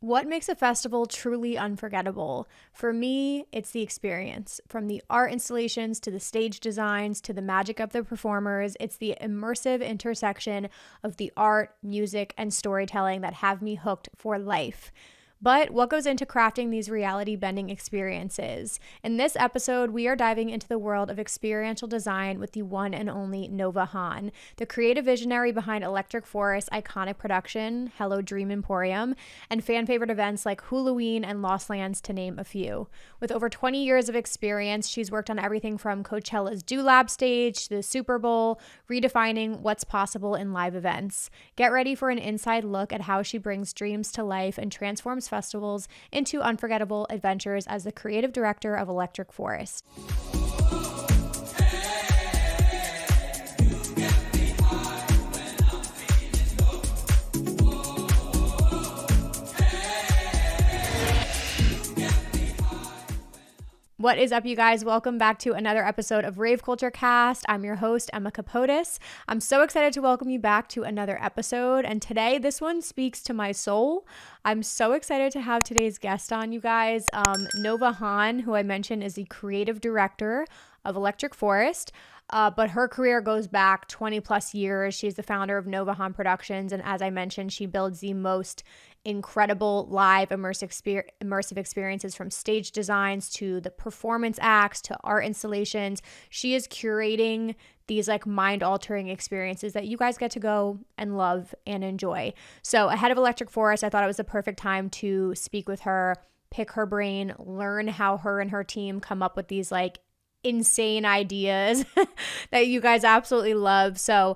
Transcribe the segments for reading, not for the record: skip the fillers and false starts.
What makes a festival truly unforgettable? For me, it's the experience. From the art installations to the stage designs to the magic of the performers, it's the immersive intersection of the art, music, and storytelling that have me hooked for life. But what goes into crafting these reality bending experiences? In this episode, we are diving into the world of experiential design with the one and only Nova Han, the creative visionary behind Electric Forest's iconic production, Hello Dream Emporium, and fan favorite events like Halloween and Lost Lands, to name a few. With over 20 years of experience, she's worked on everything from Coachella's Do Lab stage to the Super Bowl, redefining what's possible in live events. Get ready for an inside look at how she brings dreams to life and transforms festivals into unforgettable adventures as the creative director of Electric Forest. What is up, you guys? Welcome back to another episode of Rave Culture Cast. I'm your host, Emma Capotis. I'm so excited to welcome you back to another episode. And today, this one speaks to my soul. I'm so excited to have today's guest on, you guys. Nova Han, who I mentioned is the creative director of Electric Forest. But her career goes back 20 plus years. She's the founder of Nova Han Productions. And as I mentioned, she builds the most incredible live immersive experiences, from stage designs to the performance acts to art installations. She is curating these like mind-altering experiences that you guys get to go and love and enjoy. So ahead of Electric Forest, I thought it was the perfect time to speak with her, pick her brain, learn how her and her team come up with these like insane ideas that you guys absolutely love. So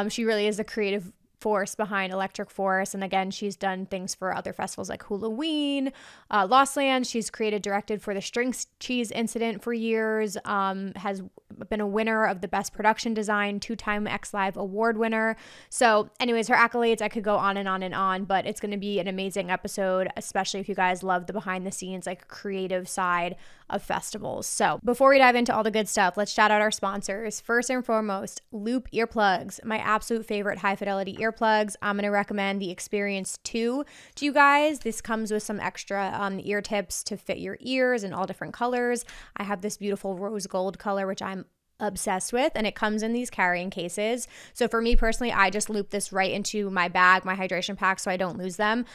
she really is a creative force behind Electric Forest. And again, she's done things for other festivals like Halloween, Lost Lands. She's directed for the String Cheese Incident for years, has been a winner of the Best Production Design, 2-time X Live Award winner. So anyways, her accolades, I could go on and on and on, but it's going to be an amazing episode, especially if you guys love the behind the scenes, like creative side of festivals. So before we dive into all the good stuff, let's shout out our sponsors. First and foremost, Loop earplugs, my absolute favorite high fidelity earplugs. I'm going to recommend the Experience 2 to you guys. This comes with some extra ear tips to fit your ears in all different colors. I have this beautiful rose gold color, which I'm obsessed with, and it comes in these carrying cases. So for me personally, I just loop this right into my bag, my hydration pack, so I don't lose them.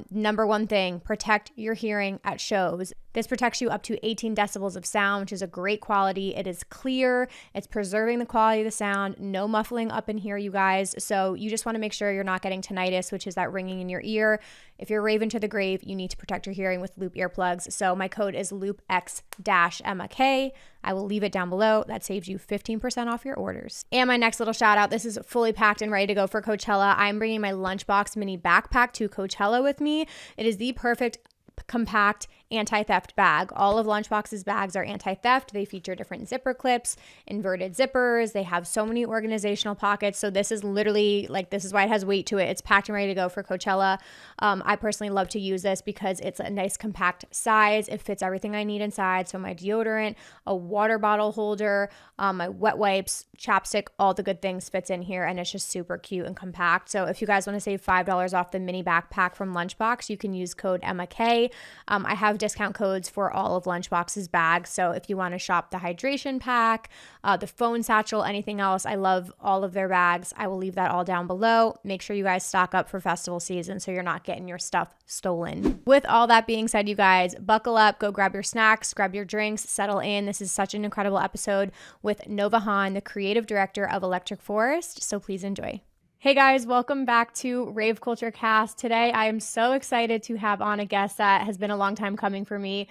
Number one thing, protect your hearing at shows. This protects you up to 18 decibels of sound, which is a great quality. It is clear. It's preserving the quality of the sound. No muffling up in here, you guys. So you just want to make sure you're not getting tinnitus, which is that ringing in your ear. If you're raving to the grave, you need to protect your hearing with Loop earplugs. So my code is LoopX-MK. I will leave it down below. That saves you 15% off your orders. And my next little shout out, this is fully packed and ready to go for Coachella. I'm bringing my Lunchbox mini backpack to Coachella with me. It is the perfect compact anti-theft bag. All of Lunchbox's bags are anti-theft. They feature different zipper clips, inverted zippers. They have so many organizational pockets. So this is literally like, this is why it has weight to it. It's packed and ready to go for Coachella. I personally love to use this because it's a nice compact size. It fits everything I need inside. So my deodorant, a water bottle holder, my wet wipes, chapstick, all the good things fits in here, and it's just super cute and compact. So if you guys want to save $5 off the mini backpack from Lunchbox, you can use code EMMAK. I have discount codes for all of Lunchbox's bags. So if you want to shop the hydration pack, the phone satchel, anything else, I love all of their bags. I will leave that all down below. Make sure you guys stock up for festival season so you're not getting your stuff stolen. With all that being said, you guys, buckle up, go grab your snacks, grab your drinks, settle in. This is such an incredible episode with Nova Han, the creative director of Electric Forest. So please enjoy. Hey guys, welcome back to Rave Culture Cast. Today I am so excited to have on a guest that has been a long time coming for me.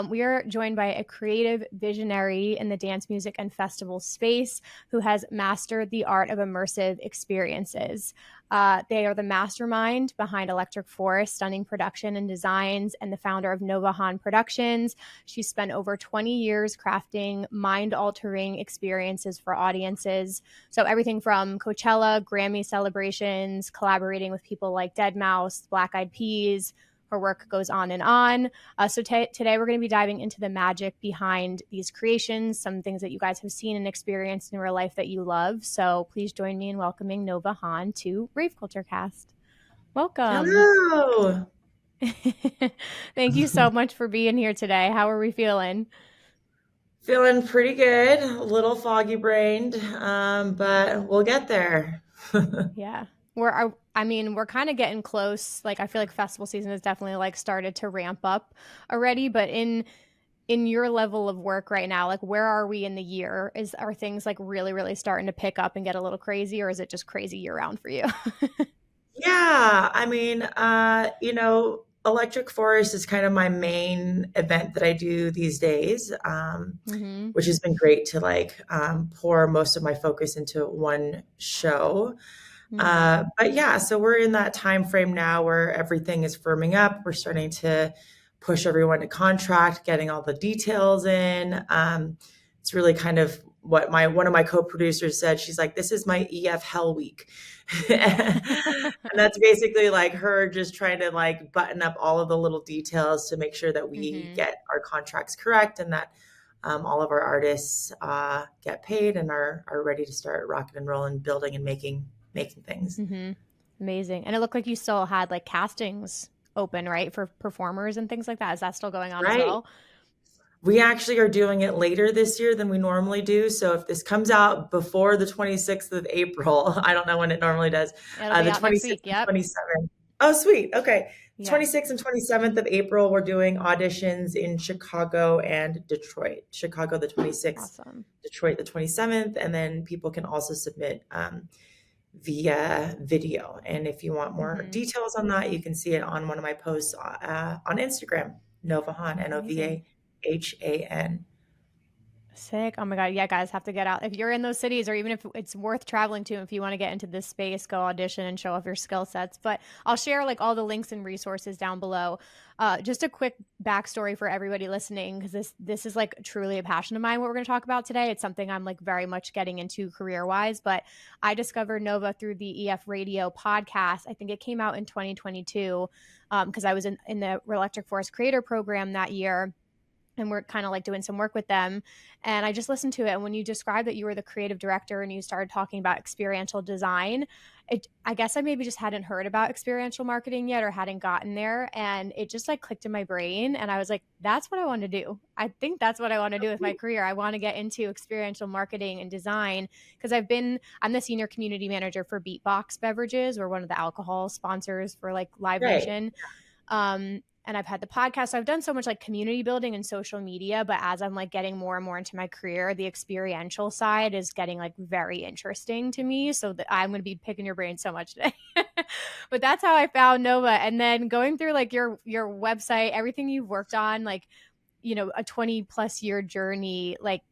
We are joined by a creative visionary in the dance music and festival space who has mastered the art of immersive experiences. They are the mastermind behind Electric Forest, stunning production and designs, and the founder of Nova Han Productions. She's spent over 20 years crafting mind-altering experiences for audiences. So everything from Coachella, Grammy celebrations, collaborating with people like deadmau5, Black Eyed Peas. Her work goes on and on. So today we're going to be diving into the magic behind these creations, some things that you guys have seen and experienced in real life that you love. So please join me in welcoming Nova Han to Rave Culture Cast. Welcome. Hello. Thank you so much for being here today. How are we feeling? Feeling pretty good, a little foggy brained, but we'll get there. Yeah. I mean, we're kind of getting close. Like I feel like festival season has definitely like started to ramp up already, but in your level of work right now, like where are we in the year? Are things like really starting to pick up and get a little crazy, or is it just crazy year round for you? Yeah, I mean, Electric Forest is kind of my main event that I do these days, Mhm. which has been great to pour most of my focus into one show. Mhm. But yeah, so we're in that time frame now where everything is firming up. We're starting to push everyone to contract, getting all the details in. It's really kind of what my one of my co-producers said. She's like, "This is my EF hell week," and that's basically like her just trying to like button up all of the little details to make sure that we Mhm. get our contracts correct and that all of our artists get paid and are ready to start rocking and rolling, building and making things. Mhm. Amazing. And it looked like you still had like castings open, right, for performers and things like that. Is that still going on as Right. well? We actually are doing it later this year than we normally do. So if this comes out before the 26th of April, I don't know when it normally does, It'll be the out next 26th week. and Yep. 27th. Oh, sweet. Okay. Yeah. 26th and 27th of April, we're doing auditions in Chicago and Detroit. Chicago the 26th, Awesome. Detroit the 27th. And then people can also submit via video. And if you want more Mhm. details on that, you can see it on one of my posts on Instagram, Novahan, Amazing. Novahan. Sick. Oh my God. Yeah, guys have to get out. If you're in those cities, or even if it's worth traveling to, if you want to get into this space, go audition and show off your skill sets. But I'll share like all the links and resources down below. Just a quick backstory for everybody listening, because this is like truly a passion of mine, what we're going to talk about today. It's something I'm like very much getting into career wise. But I discovered Nova through the EF Radio podcast. I think it came out in 2022 because I was in the Electric Forest Creator Program that year, and we're kind of like doing some work with them. And I just listened to it. And when you described that you were the creative director and you started talking about experiential design, I guess I maybe just hadn't heard about experiential marketing yet or hadn't gotten there. And it just like clicked in my brain. And I was like, that's what I want to do. I think that's what I want to do with my career. I want to get into experiential marketing and design because I'm the senior community manager for Beatbox Beverages. We're one of the alcohol sponsors for like Live Right. Nation. And I've had the podcast. So I've done so much like community building and social media, but as I'm like getting more and more into my career, the experiential side is getting like very interesting to me. So that I'm going to be picking your brain so much today. But that's how I found Nova. And then going through like your website, everything you've worked on, like, a 20 plus year journey, like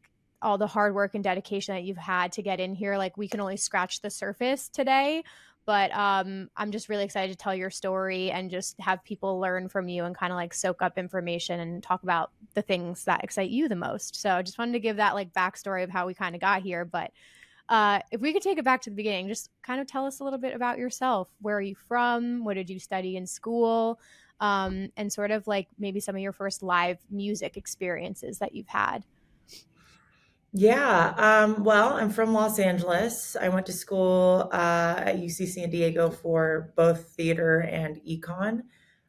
all the hard work and dedication that you've had to get in here, like we can only scratch the surface today. But I'm just really excited to tell your story and just have people learn from you and kind of like soak up information and talk about the things that excite you the most. So I just wanted to give that like backstory of how we kind of got here. But if we could take it back to the beginning, just kind of tell us a little bit about yourself. Where are you from? What did you study in school? And sort of like maybe some of your first live music experiences that you've had. Yeah. Well, I'm from Los Angeles. I went to school at UC San Diego for both theater and econ.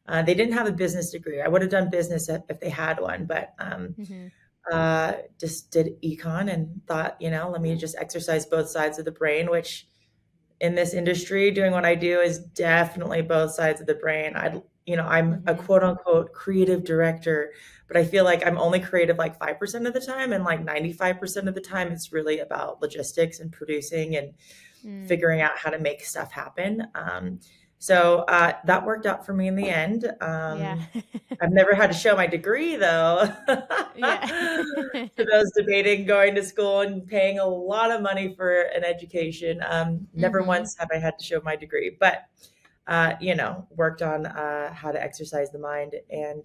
They didn't have a business degree. I would have done business if they had one, but Mm-hmm. just did econ and thought, let me just exercise both sides of the brain, which in this industry doing what I do is definitely both sides of the brain. I'm a Mm-hmm. quote unquote creative director, but I feel like I'm only creative like 5% of the time. And like 95% of the time, it's really about logistics and producing and Mm. figuring out how to make stuff happen. So that worked out for me in the end. Yeah. I've never had to show my degree though. Yeah. For those debating going to school and paying a lot of money for an education, never Mm-hmm. once have I had to show my degree, but worked on how to exercise the mind. And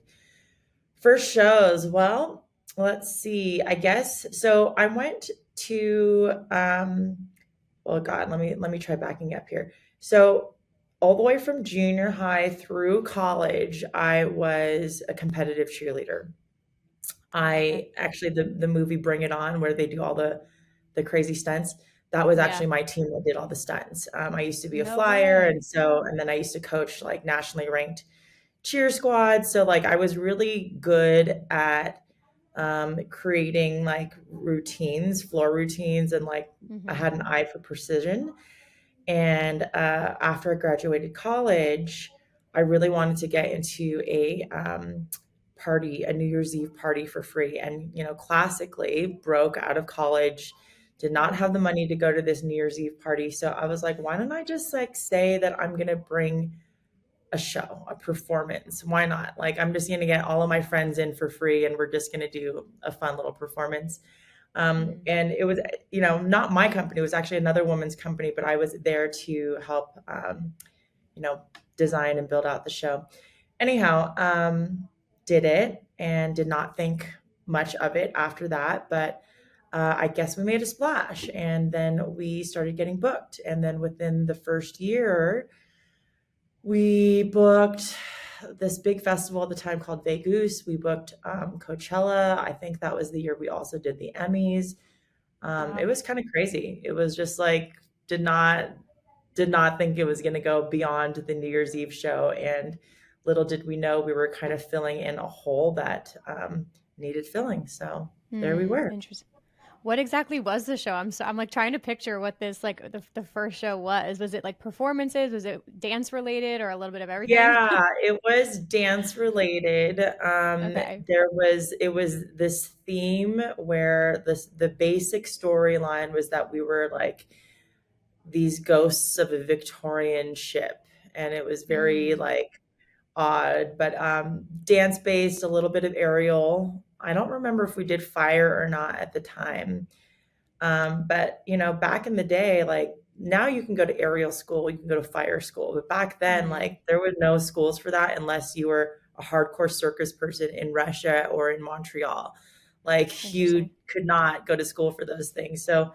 for shows, well, let's see. I guess so. I went to well, God, let me try backing up here. So all the way from junior high through college, I was a competitive cheerleader. Okay. I actually the movie Bring It On, where they do all the crazy stunts, that was Yeah. actually my team that did all the stunts. I used to be a No flyer, way. and then I used to coach like nationally ranked cheer squad. So like I was really good at creating like routines, floor routines, and like I Mm-hmm. had an eye for precision. And after I graduated college, I really wanted to get into a party, a New Year's Eve party for free. And, you know, classically broke out of college, did not Mm-hmm. have the money to go to this New Year's Eve party. So I was like, why don't I just like say that I'm going to bring a show, a performance? Why not? Like, I'm just going to get all of my friends in for free and we're just going to do a fun little performance. And it was, you know, not my company. It was actually another woman's company, but I was there to help, you know, design and build out the show. Anyhow, did it and did not think much of it after that. But I guess we made a splash and then we started getting booked. And then within the first year, we booked this big festival at the time called Vegas. We booked Coachella. I think that was the year we also did the Emmys. It Wow. was kind of crazy. It was just like did not did not think it was going to go beyond the New Year's Eve show, and little did we know we were kind of filling in a hole that needed filling. So there we were. Interesting. What exactly was the show? I'm like trying to picture what this like the first show was. Was it like performances? Was it dance related or a little bit of everything? Yeah, it was dance related. Okay. It was this theme where the basic storyline was that we were like these ghosts of a Victorian ship, and it was very Mm, like odd, but dance based, a little bit of aerial. I don't remember if we did fire or not at the time. But you know, back in the day, like now you can go to aerial school, you can go to fire school, but back then, mm, like there were no schools for that unless you were a hardcore circus person in Russia or in Montreal. Like you interesting. could not go to school for those things. So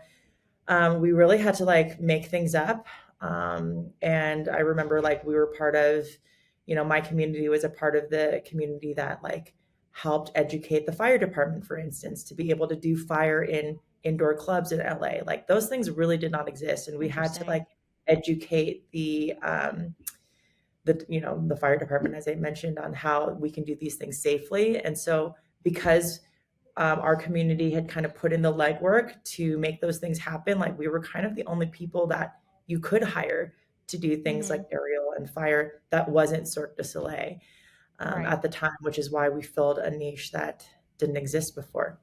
we really had to like make things up. And I remember like we were part of, you know, my community was a part of the community that like helped educate the fire department, for instance, to be able to do fire in indoor clubs in LA. Like those things really did not exist. And we had to Interesting. like educate the, you know, the fire department, as I mentioned, on how we can do these things safely. And so because our community had kind of put in the legwork to make those things happen. Like we were kind of the only people that you could hire to do things Mm-hmm. like aerial and fire that wasn't Cirque du Soleil Right. at the time, which is why we filled a niche that didn't exist before.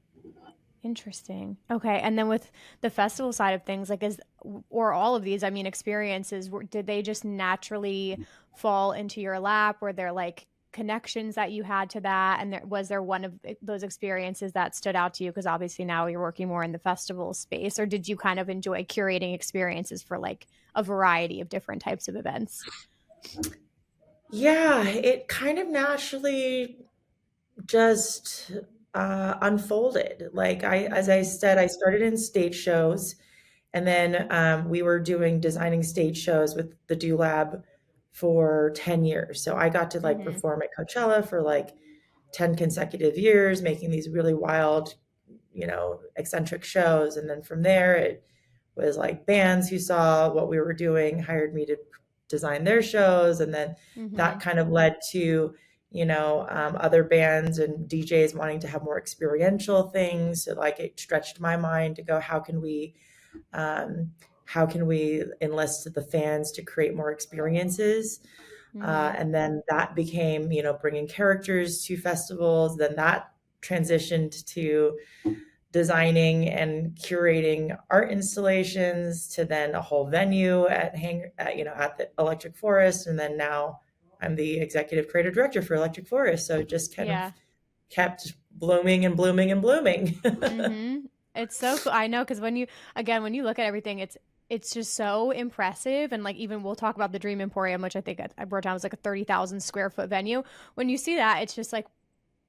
Interesting. Okay. And then with the festival side of things, like or all of these, I mean, experiences, did they just naturally fall into your lap? Were there like connections that you had to that? And was there one of those experiences that stood out to you? Because obviously now you're working more in the festival space, or did you kind of enjoy curating experiences for like a variety of different types of events? Yeah, it kind of naturally just unfolded. Like as I Mm, said, I started in stage shows. And then we were doing designing stage shows with the Do Lab for 10 years. So I got to like mm-hmm. perform at Coachella for like 10 consecutive years, making these really wild, you know, eccentric shows. And then from there, it was like bands who saw what we were doing, hired me to design their shows. And then Mm-hmm. that kind of led to, you know, other bands and DJs wanting to have more experiential things. So like it stretched my mind to go, um, how can we enlist the fans to create more experiences? Mm-hmm. And then that became, you know, bringing characters to festivals. Then that transitioned to designing and curating art installations to then a whole venue at you know, at the Electric Forest. And then now I'm the executive creative director for Electric Forest. So it just kind of Yeah. kept blooming and blooming and blooming. Mm-hmm. It's so cool. I know because when you look at everything, it's just so impressive. And like even we'll talk about the Dream Emporium, which I think I wrote down was like a 30,000 square foot venue. When you see that, it's just like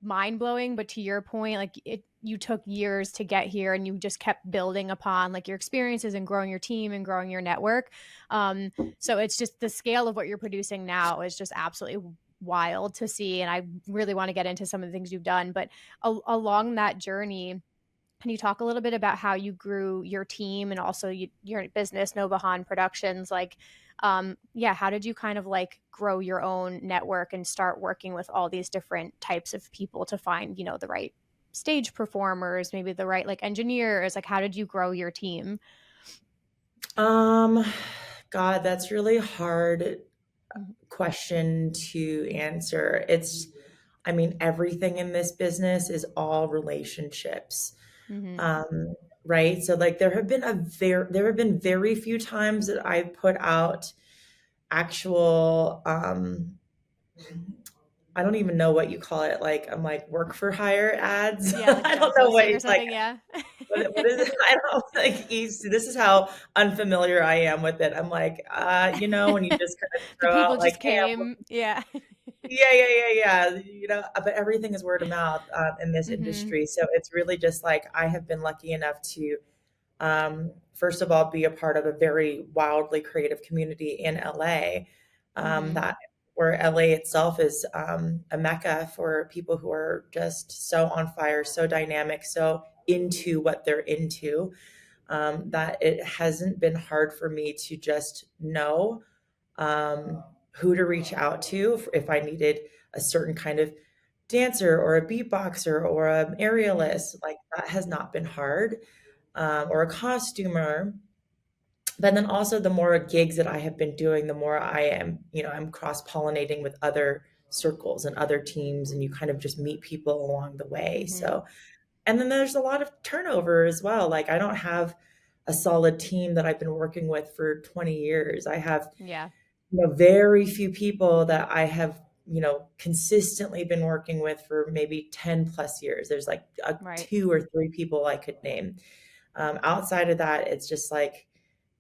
mind blowing. But to your point, like you took years to get here, and you just kept building upon like your experiences and growing your team and growing your network. So it's just the scale of what you're producing now is just absolutely wild to see. And I really want to get into some of the things you've done, but along that journey, can you talk a little bit about how you grew your team and also your business, Novahan Productions? Like, Yeah, how did you kind of like grow your own network and start working with all these different types of people to find, you know, the right stage performers, maybe the right like engineers? Like, how did you grow your team? Um, God, that's really hard Mhm. question to answer. I mean, everything in this business is all relationships. Mhm. Um, right? So like there have been very few times that I've put out actual I don't even know what you call it. Like I'm like work for hire ads. Yeah, like I don't job know what posting or it's like. something, yeah. What is it? I don't like this is how unfamiliar I am with it. I'm like, when you just kind of The throw people out like, just hey, came. Yeah. yeah. But everything is word of mouth in this Mhm. industry. So it's really just like I have been lucky enough to, first of all, be a part of a very wildly creative community in LA. Mhm. That where LA itself is a mecca for people who are just so on fire, so dynamic, so into what they're into. That it hasn't been hard for me to just know who to reach out to if I needed a certain kind of dancer or a beatboxer or an Mhm. aerialist. Like that has not been hard, or a costumer. But then also the more gigs that I have been doing, the more I am, I'm cross pollinating with other circles and other teams, and you kind of just meet people along the way. Mhm. So, and then there's a lot of turnover as well. Like I don't have a solid team that I've been working with for 20 years. I have Yeah. very few people that I have, consistently been working with for maybe 10 plus years. There's like Right. two or three people I could name. Outside of that, it's just like,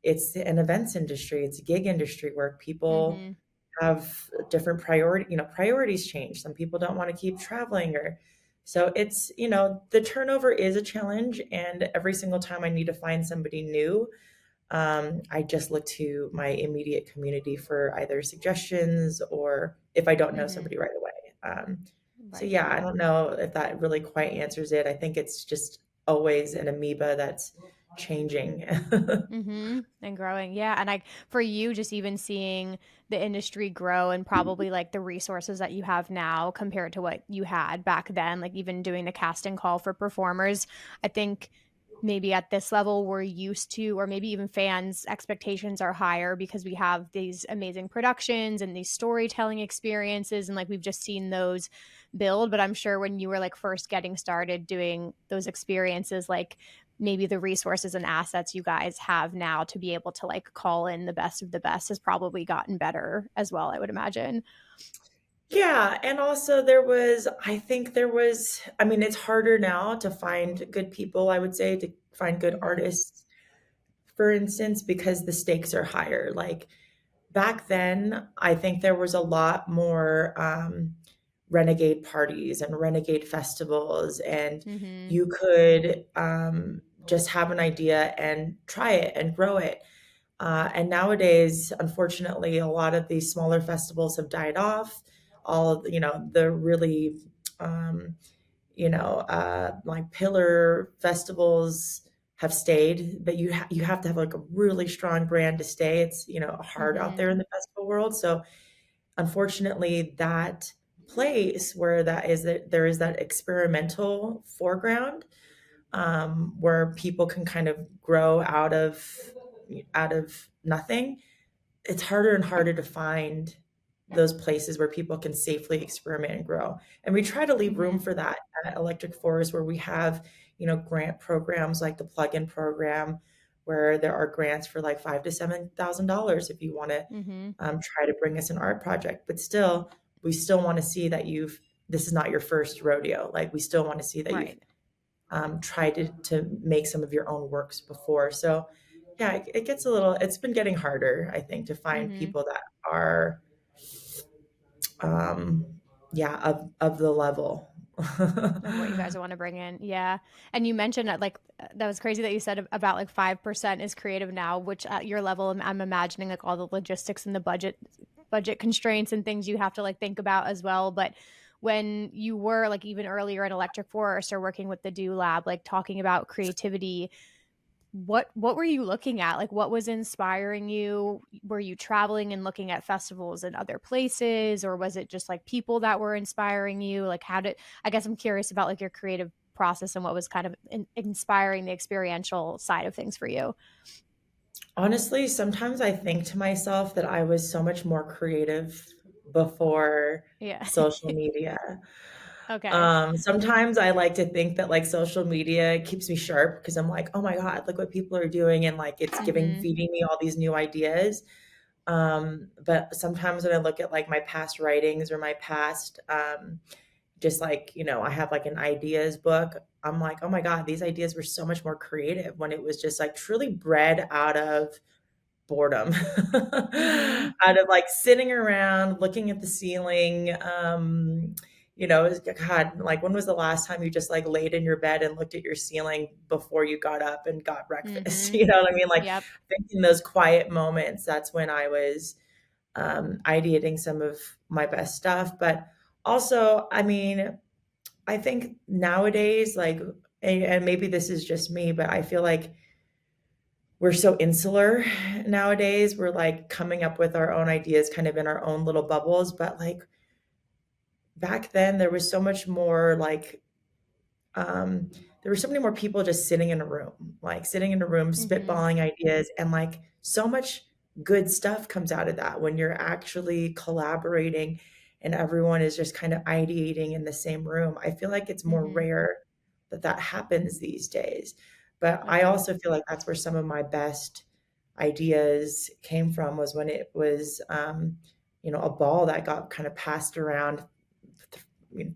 it's an events industry, it's a gig industry where people Mhm. have different priorities change. Some people don't want to keep traveling or so it's, the turnover is a challenge. And every single time I need to find somebody new, I just look to my immediate community for either suggestions or if I don't know Mhm. somebody right away. So Right. yeah, I don't know if that really quite answers it. I think it's just always an amoeba that's changing. And growing. Yeah. And like for you, just even seeing the industry grow and probably like the resources that you have now compared to what you had back then, like even doing the casting call for performers, I think maybe at this level we're used to, or maybe even fans' expectations are higher because we have these amazing productions and these storytelling experiences. And like we've just seen those build. But I'm sure when you were like first getting started doing those experiences, like maybe the resources and assets you guys have now to be able to like call in the best of the best has probably gotten better as well, I would imagine. Yeah, and also I mean, it's harder now to find good people, I would say, to find good Mm-hmm. artists, for instance, because the stakes are higher. Like back then, I think there was a lot more renegade parties and renegade festivals, and Mm-hmm. you could just have an idea and try it and grow it. And nowadays, unfortunately, a lot of these smaller festivals have died off. All of, the really, um, like pillar festivals have stayed, but you have to have like a really strong brand to stay. It's, hard out Mm-hmm. there in the festival world. So unfortunately, that place where that there is that experimental foreground, where people can kind of grow out of nothing. It's harder and harder to find those places where people can safely experiment and grow. And we try to leave room Mm-hmm. for that at Electric Forest, where we have, grant programs like the plug-in program, where there are grants for like $5,000 to $7,000 if you want to Mm-hmm. try to bring us an art project. But still, we still want to see that this is not your first rodeo. Like we still want to see that you've Right. tried to make some of your own works before. So yeah, it gets it's been getting harder, I think, to find Mm-hmm. people that are, um, yeah, of the level. Of what you guys want to bring in. Yeah. And you mentioned that like that was crazy that you said about like 5% is creative now, which at your level I'm imagining like all the logistics and the budget constraints and things you have to like think about as well. But when you were like even earlier in Electric Forest or working with the Do Lab, like talking about creativity, what were you looking at? Like, what was inspiring you? Were you traveling and looking at festivals in other places, or was it just like people that were inspiring you? Like, how did I guess I'm curious about like your creative process and what was kind of inspiring the experiential side of things for you. Honestly, sometimes I think to myself that I was so much more creative before Yeah. social media. Okay. Sometimes I like to think that like social media keeps me sharp because I'm like, oh my God, look what people are doing. And like it's Mhm. feeding me all these new ideas. But sometimes when I look at like my past writings or my past, just like, I have like an ideas book, I'm like, oh my God, these ideas were so much more creative when it was just like truly bred out of boredom. Mhm. Out of, like, sitting around looking at the ceiling, it's God, like, when was the last time you just, like, laid in your bed and looked at your ceiling before you got up and got breakfast? Mhm. You know what I mean? Like, Yep. I think in those quiet moments, that's when I was, ideating some of my best stuff, but also, I mean, I think nowadays, like, and maybe this is just me, but I feel like we're so insular nowadays. We're like coming up with our own ideas kind of in our own little bubbles. But like back then, there was so much more like um, there were so many more people just sitting in a room, like sitting in a room, Mhm. spitballing ideas, and like so much good stuff comes out of that when you're actually collaborating and everyone is just kind of ideating in the same room. I feel like it's more Mhm. rare that that happens these days. But I Agreed. also feel like that's where some of my best ideas came from was when it was, a ball that got kind of passed around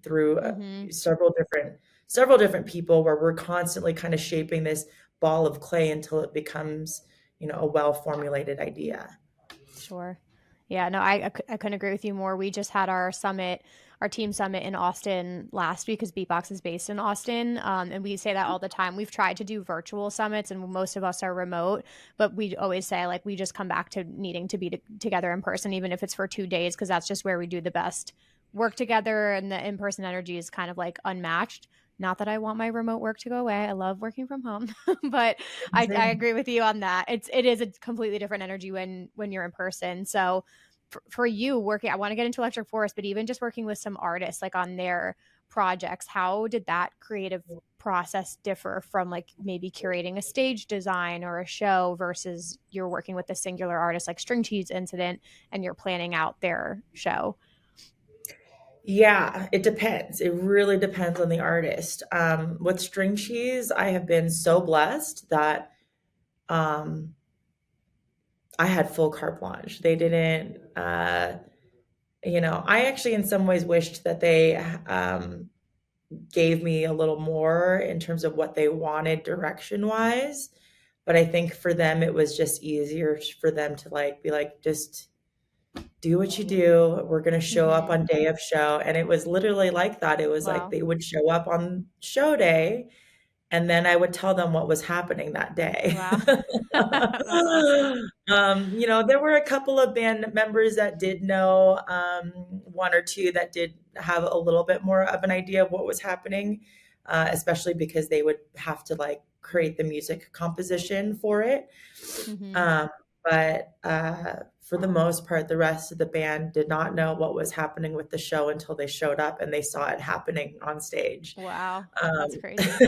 through Mhm. several different people where we're constantly kind of shaping this ball of clay until it becomes a well formulated idea. Sure. Yeah, no, I couldn't agree with you more. We just had our summit, our team summit in Austin last week because Beatbox is based in Austin. And we say that all the time. We've tried to do virtual summits and most of us are remote, but we always say like we just come back to needing to be together in person, even if it's for 2 days, because that's just where we do the best work together and the in person energy is kind of like unmatched. Not that I want my remote work to go away. I love working from home, but I Same. agree with you on that. It is a completely different energy when you're in person. So for you working, I want to get into Electric Forest, but even just working with some artists like on their projects, how did that creative process differ from like maybe curating a stage design or a show versus you're working with a singular artist like String Cheese Incident and you're planning out their show? Yeah, it depends. It really depends on the artist. With String Cheese, I have been so blessed that um, I had full carte blanche. They didn't, I actually in some ways wished that they gave me a little more in terms of what they wanted direction wise. But I think for them, it was just easier for them to like be like, just do what you do. We're going to show up Mm-hmm. on day of show. And it was literally like that. It was like Wow. they would show up on show day and then I would tell them what was happening that day. Wow. That's awesome. There were a couple of band members that did know, one or two that did have a little bit more of an idea of what was happening, especially because they would have to like create the music composition for it. Mm-hmm. Um, but for the most part, the rest of the band did not know what was happening with the show until they showed up and they saw it happening on stage. Wow. That's Um, crazy.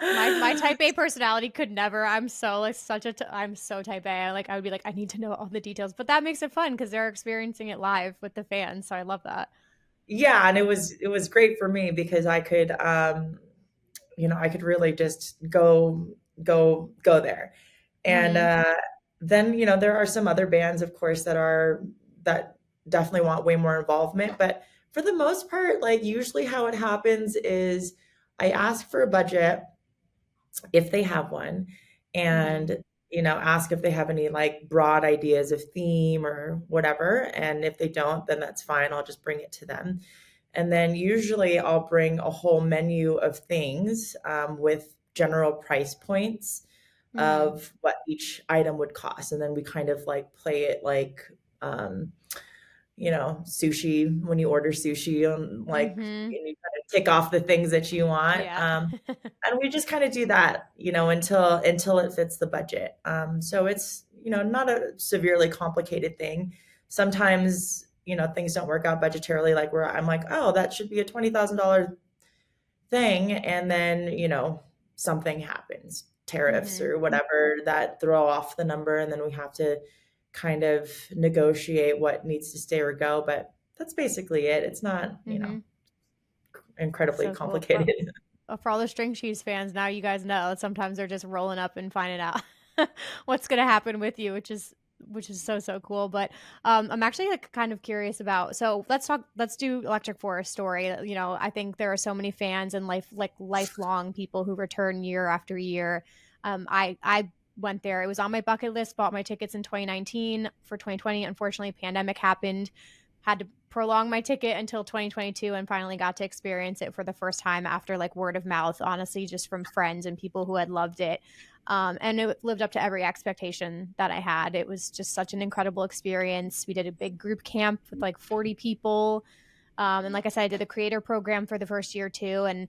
My type A personality could never. I'm so like such a. I'm so type A. Like I would be like I need to know all the details, but that makes it fun because they're experiencing it live with the fans. So I love that. yeah, and it was great for me because I could really just go there. And Mm-hmm. then there are some other bands, of course, that definitely want way more involvement. But for the most part, like usually how it happens is I ask for a budget if they have one, Mm-hmm. and ask if they have any like broad ideas of theme or whatever. And if they don't, then that's fine. I'll just bring it to them. And then usually I'll bring a whole menu of things with general price points Mm-hmm. of what each item would cost. And then we kind of like play it like, um, sushi when you order sushi, like, Mhm. and you kind of tick off the things that you want. Yeah. And we just kind of do that, until it fits the budget. So it's, not a severely complicated thing. Sometimes, things don't work out budgetarily, like where I'm like, oh, that should be a $20,000 thing. And then, something happens, tariffs Mhm. or whatever that throw off the number. And then we have to kind of negotiate what needs to stay or go. But that's basically it. It's not, Mhm. incredibly So cool. For complicated. for all the string cheese fans, now you guys know that sometimes they're just rolling up and finding out what's gonna happen with you, which is so cool. But I'm actually like kind of curious about. So let's do Electric Forest story. I think there are so many fans and lifelong people who return year after year. I went there. It was on my bucket list. Bought my tickets in 2019 for 2020. Unfortunately, pandemic happened. Had to prolong my ticket until 2022 and finally got to experience it for the first time after like word of mouth, honestly, just from friends and people who had loved it. And it lived up to every expectation that I had. It was just such an incredible experience. We did a big group camp with like 40 people. And like I said, I did the creator program for the first year too. And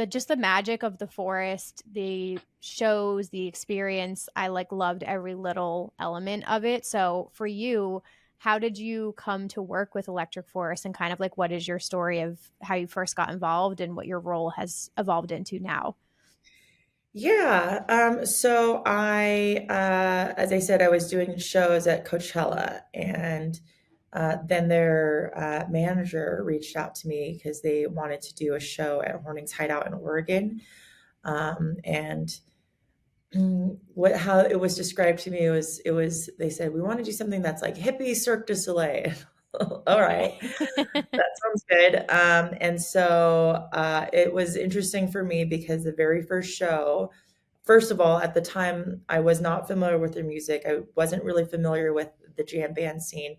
just the magic of the forest, the shows, the experience, I like loved every little element of it. So for you, how did you come to work with Electric Forest, and kind of like what is your story of how you first got involved and what your role has evolved into now? Yeah. So as I said, I was doing shows at Coachella, and then their manager reached out to me because they wanted to do a show at Hornings Hideout in Oregon. And what how it was described to me was they said, we want to do something that's like hippie Cirque du Soleil. All right, that sounds good. And so it was interesting for me because the very first show, first of all, at the time, I was not familiar with their music. I wasn't really familiar with the jam band scene.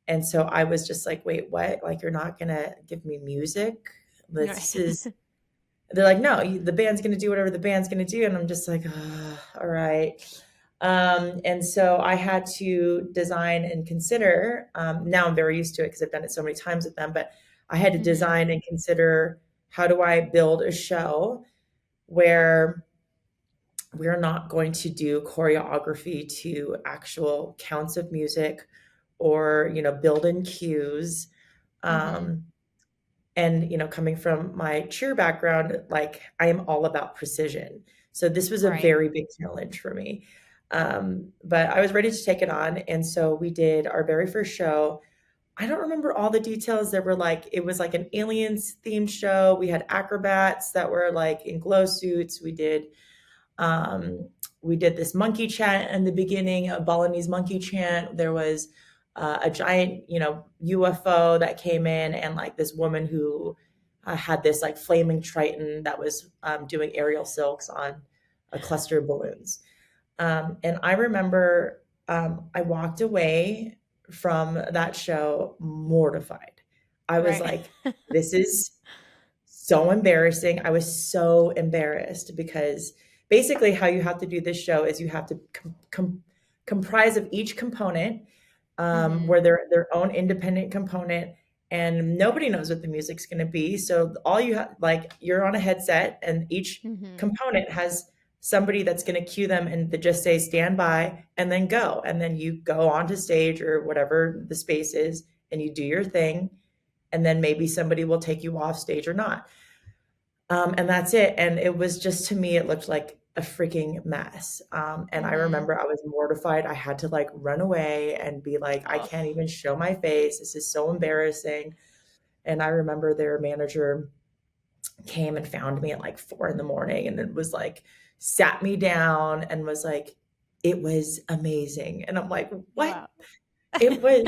And so I was just like, wait, what? Like, you're not going to give me music? This is, they're like, no, the band's going to do whatever the band's going to do. And I'm just like, oh, all right. And so I had to design and consider. Now I'm very used to it because I've done it so many times with them, but I had to Hmm. design and consider, how do I build a show where we're not going to do choreography to actual counts of music, or, build in cues. Hmm. Um, and, coming from my cheer background, like, I am all about precision. So this was a Right. very big challenge for me. But I was ready to take it on. And so we did our very first show. I don't remember all the details. It was like an aliens themed show. We had acrobats that were like in glow suits. Um, we did this monkey chant in the beginning, a Balinese monkey chant. There was a giant, UFO that came in, and like this woman who had this like flaming Triton that was doing aerial silks on a cluster of balloons. And I remember I walked away from that show mortified. I was Right. like, this is so embarrassing. I was so embarrassed because basically how you have to do this show is you have to comprise of each component, Hmm. where they're their own independent component, and nobody knows what the music's going to be. So all you have, like, you're on a headset, and each Hmm. component has somebody that's going to cue them and they just say stand by and then go, and then you go onto stage or whatever the space is and you do your thing, and then maybe somebody will take you off stage or not. And that's it. And it was just, to me, it looked like a freaking mess. And I Hmm. remember I was mortified. I had to like run away and be like, I Oh, can't even show my face. This is so embarrassing. And I remember their manager came and found me at like 4 in the morning, and it was like, sat me down and was like, it was amazing. And I'm like, what? wow. It was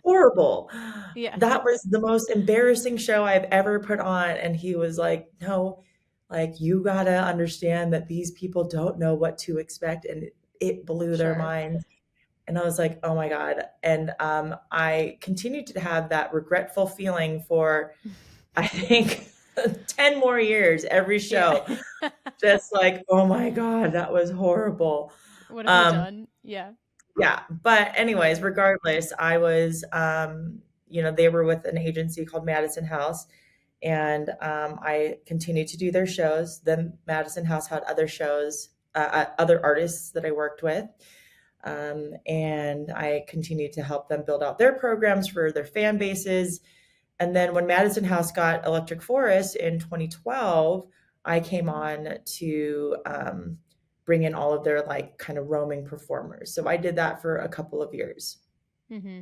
horrible. Yeah. That was the most embarrassing show I've ever put on. And he was like, no, like, you gotta understand that these people don't know what to expect. And it blew their Sure. minds. And I was like, oh my God. And I continued to have that regretful feeling for, I think, 10 more years, every Yeah. show. Just like, oh my God, that was horrible. What have you Um, done? Yeah. Yeah, but anyways, regardless, I was, they were with an agency called Madison House, and I continued to do their shows. Then Madison House had other shows, other artists that I worked with, and I continued to help them build out their programs for their fan bases. And then when Madison House got Electric Forest in 2012, I came on to bring in all of their like kind of roaming performers. So I did that for a couple of years. Mm-hmm.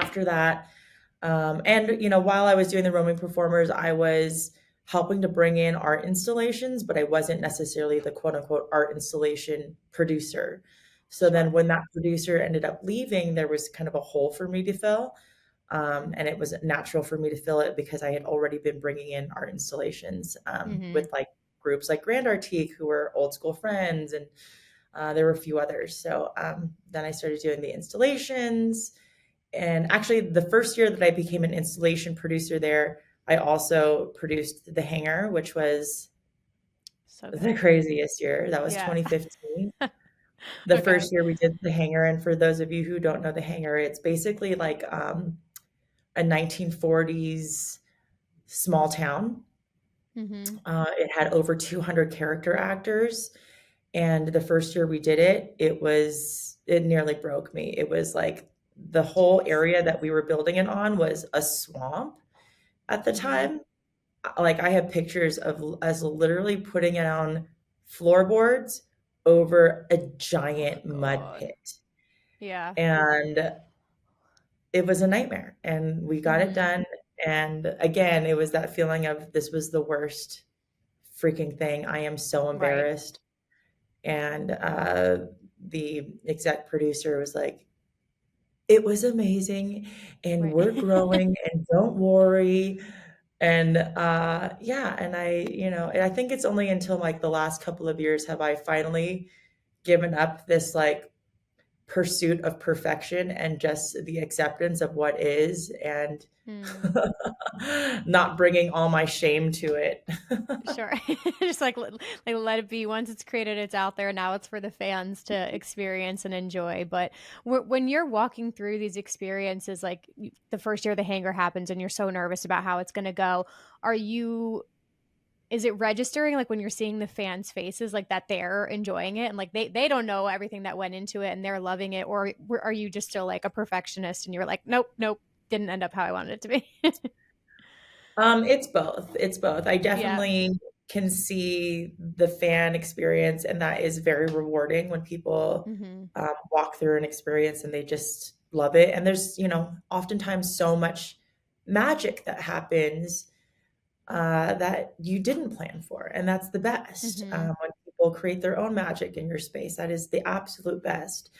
After that, and while I was doing the roaming performers, I was helping to bring in art installations, but I wasn't necessarily the quote unquote art installation producer. So then Sure. when that producer ended up leaving, there was kind of a hole for me to fill. And it was natural for me to fill it because I had already been bringing in art installations Mm-hmm. with like groups like Grand Artique, who were old school friends, and there were a few others. So then I started doing the installations. And actually, the first year that I became an installation producer there, I also produced the Hangar, which was So the good. craziest year. That was Yeah. 2015. The Okay. first year we did the Hangar, and for those of you who don't know the Hangar, it's basically like a 1940s small town. Mm-hmm. It had over 200 character actors, and the first year we did it, it nearly broke me. It was like the whole Jeez. area that we were building it on was a swamp at the Mm-hmm. time. Like, I have pictures of us literally putting it on floorboards over a Oh my giant mud God. pit, Yeah. and it was a nightmare, and we got it Mm-hmm. done. And again, it was that feeling of this was the worst freaking thing. I am so Right. embarrassed. And the exec producer was like, it was amazing, and Right. we're growing, and don't worry. And yeah, and I think it's only until like the last couple of years have I finally given up this like pursuit of perfection and just the acceptance of what is, and Mm. not bringing all my shame to it. Sure. Just like let it be. Once it's created, it's out there. Now it's for the fans to experience and enjoy. But when you're walking through these experiences, like the first year the hangar happens and you're so nervous about how it's going to go, are you, is it registering like when you're seeing the fans' faces, like that they're enjoying it and like they don't know everything that went into it and they're loving it? Or are you just still like a perfectionist and you're like, nope, nope, didn't end up how I wanted it to be? It's both. It's both. I Yeah. definitely can see the fan experience, and that is very rewarding when people Mm-hmm. walk through an experience and they just love it. And there's, oftentimes so much magic that happens that you didn't plan for, and that's the best. Mm-hmm. When people create their own magic in your space, that is the absolute best.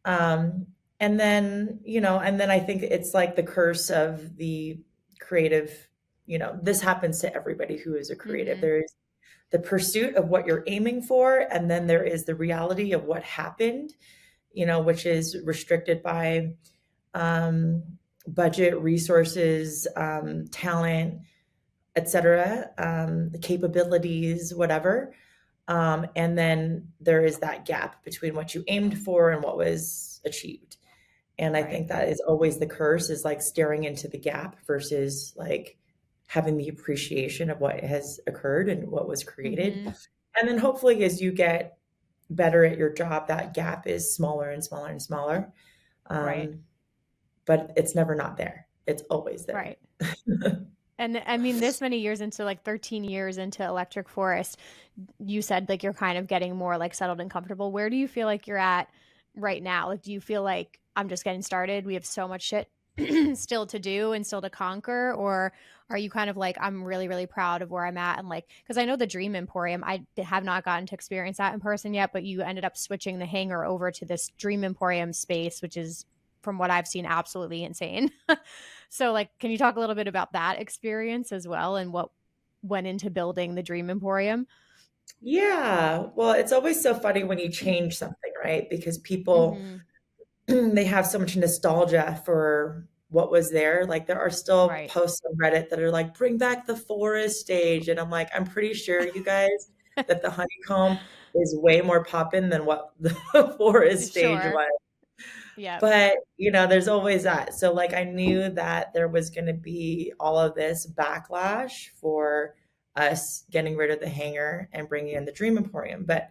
Um, and then I think it's like the curse of the creative, this happens to everybody who is a creative. Mm-hmm. There is the pursuit of what you're aiming for, and then there is the reality of what happened, which is restricted by um, budget, resources, talent, etc., the capabilities, whatever. And then there is that gap between what you aimed for and what was achieved. And I Right. think that is always the curse, is like staring into the gap versus like having the appreciation of what has occurred and what was created. Mm-hmm. And then hopefully as you get better at your job, that gap is smaller and smaller and smaller. Right. Um, but it's never not there. It's always there. Right. And I mean, this many years into like 13 years into Electric Forest, you said like you're kind of getting more like settled and comfortable. Where do you feel like you're at right now? Like, do you feel like I'm just getting started? We have so much shit still to do and still to conquer? Or are you kind of like, I'm really, really proud of where I'm at? And like, because I know the Dream Emporium, I have not gotten to experience that in person yet, but you ended up switching the hangar over to this Dream Emporium space, which is, from what I've seen, absolutely insane. So, like, can you talk a little bit about that experience as well and what went into building the Dream Emporium? Yeah. Well, it's always so funny when you change something, right? Because people, Mm-hmm. they have so much nostalgia for what was there. Like, there are still Right. posts on Reddit that are like, bring back the forest stage. And I'm like, I'm pretty sure, you guys, that the honeycomb is way more poppin' than what the forest stage Sure. was. Yep. But, there's always that. So, like, I knew that there was going to be all of this backlash for us getting rid of the hangar and bringing in the Dream Emporium. But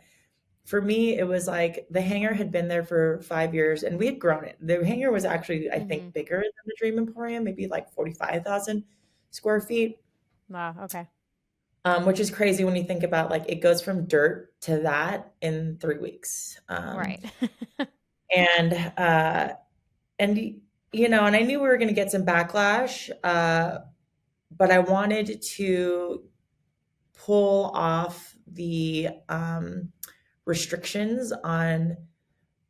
for me, it was like the hangar had been there for 5 years and we had grown it. The hangar was actually, I Mm-hmm. think, bigger than the Dream Emporium, maybe like 45,000 square feet, Wow. Okay. which is crazy when you think about like it goes from dirt to that in 3 weeks. Right. And, and, and I knew we were going to get some backlash, but I wanted to pull off the restrictions on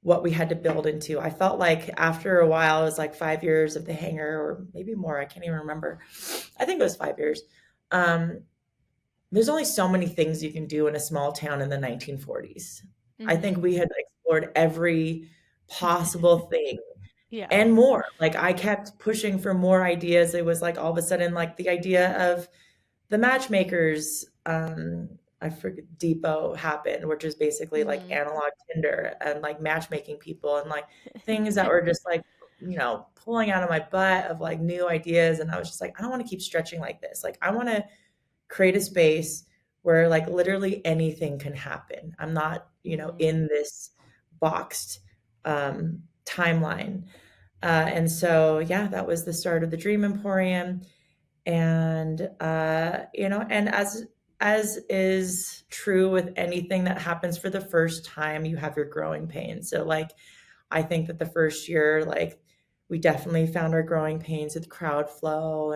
what we had to build into. I felt like after a while, it was like 5 years of the hangar, or maybe more. I can't even remember. I think it was 5 years. Um, there's only so many things you can do in a small town in the 1940s. I think Mm-hmm. we had explored every possible thing Yeah. and more. Like I kept pushing for more ideas. It was like all of a sudden, like the idea of the matchmakers, I forget, depot happened, which is basically like Mm-hmm. analog Tinder and like matchmaking people and like things that were just like, pulling out of my butt of like new ideas. And I was just like, I don't want to keep stretching like this. Like, I want to create a space where like literally anything can happen. I'm not, Mm-hmm. in this boxed timeline. And so, yeah, that was the start of the Dream Emporium. And and as is true with anything that happens for the first time, you have your growing pains. So like I think that the first year, like we definitely found our growing pains with crowd flow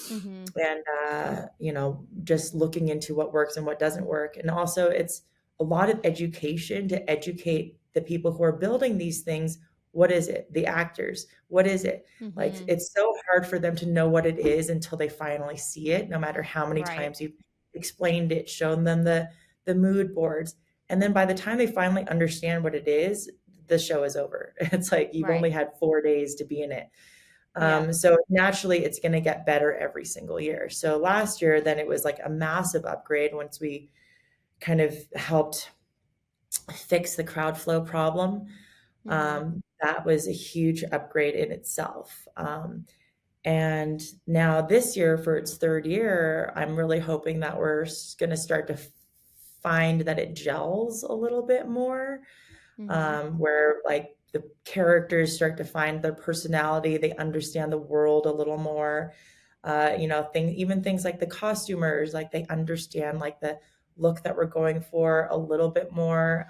Mm-hmm. and just looking into what works and what doesn't work. And also it's a lot of education to educate the people who are building these things. What is it? The actors, what is it? Like Mm-hmm. it's so hard for them to know what it is until they finally see it, no matter how many Right. times you've explained it, shown them the mood boards. And then by the time they finally understand what it is, the show is over. It's like you've Right. only had 4 days to be in it. Yeah. So naturally, it's going to get better every single year. So last year, then it was like a massive upgrade once we kind of helped fix the crowd flow problem. Mm-hmm. That was a huge upgrade in itself. And now this year, for its third year, I'm really hoping that we're going to start to find that it gels a little bit more, Mm-hmm. where like the characters start to find their personality, they understand the world a little more. Even things like the costumers, like they understand like the look that we're going for a little bit more.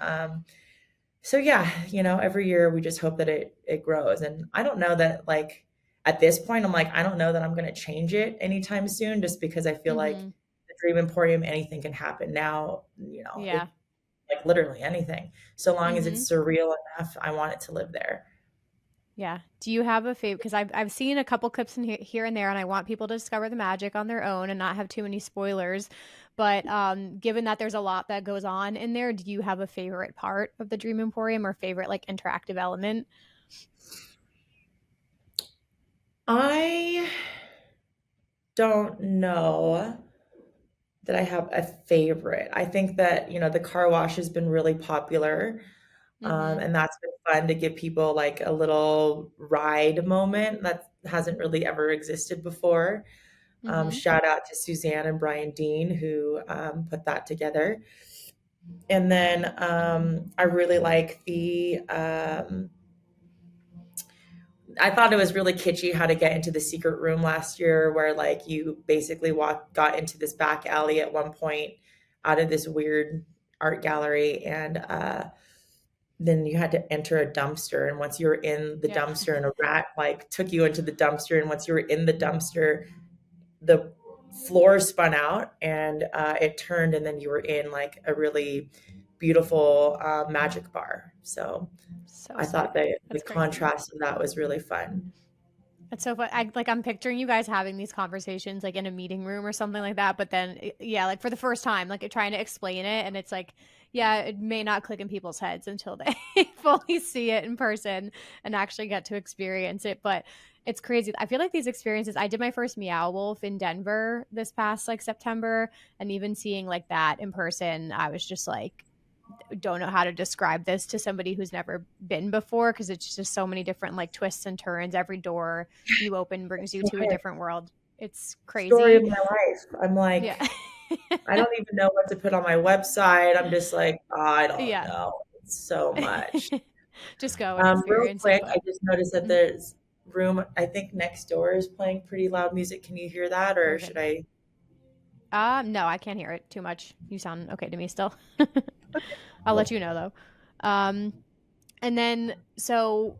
So yeah, every year we just hope that it grows. And I don't know that like at this point, I'm like, I don't know that I'm going to change it anytime soon, just because I feel like Mm-hmm. the Dream Emporium, anything can happen now. Yeah. It like literally anything. So long as Mm-hmm. it's surreal enough, I want it to live there. Yeah. Do you have a favorite? Because I've seen a couple clips in here and there, and I want people to discover the magic on their own and not have too many spoilers. But given that there's a lot that goes on in there, do you have a favorite part of the Dream Emporium or favorite like interactive element? I don't know that I have a favorite. I think that, the car wash has been really popular. Mm-hmm. And that's been fun to give people like a little ride moment that hasn't really ever existed before. Mm-hmm. Shout out to Suzanne and Brian Dean who put that together. And then I really like I thought it was really kitschy how to get into the secret room last year, where like you basically got into this back alley at one point out of this weird art gallery, and then you had to enter a dumpster. And once you were in the Yeah. dumpster, and a rat like took you into the dumpster, and once you were in the dumpster, the floor spun out and it turned, and then you were in like a really beautiful magic bar. So So I sick. thought that the That's crazy. contrast of that was really fun. That's so fun. I'm picturing you guys having these conversations like in a meeting room or something like that. But then, yeah, like for the first time, like trying to explain it, and it's like, yeah, it may not click in people's heads until they fully see it in person and actually get to experience it. But it's crazy. I feel like these experiences. I did my first Meow Wolf in Denver this past like September, and even seeing like that in person, I was just like, don't know how to describe this to somebody who's never been before, because it's just so many different like twists and turns. Every door you open brings you to a Okay. different world. It's Story of crazy. my life. I'm Yeah. like, I don't even know what to put on my website. I'm just like, I don't Yeah. know. It's so much. Just go and Real experience it. quick, I But just noticed that mhm, there's room, I think next door is playing pretty loud music. Can you hear that or we're should good. I? No, I can't hear it too much. You sound okay to me still. Okay, I'll let cool. you know though. And then so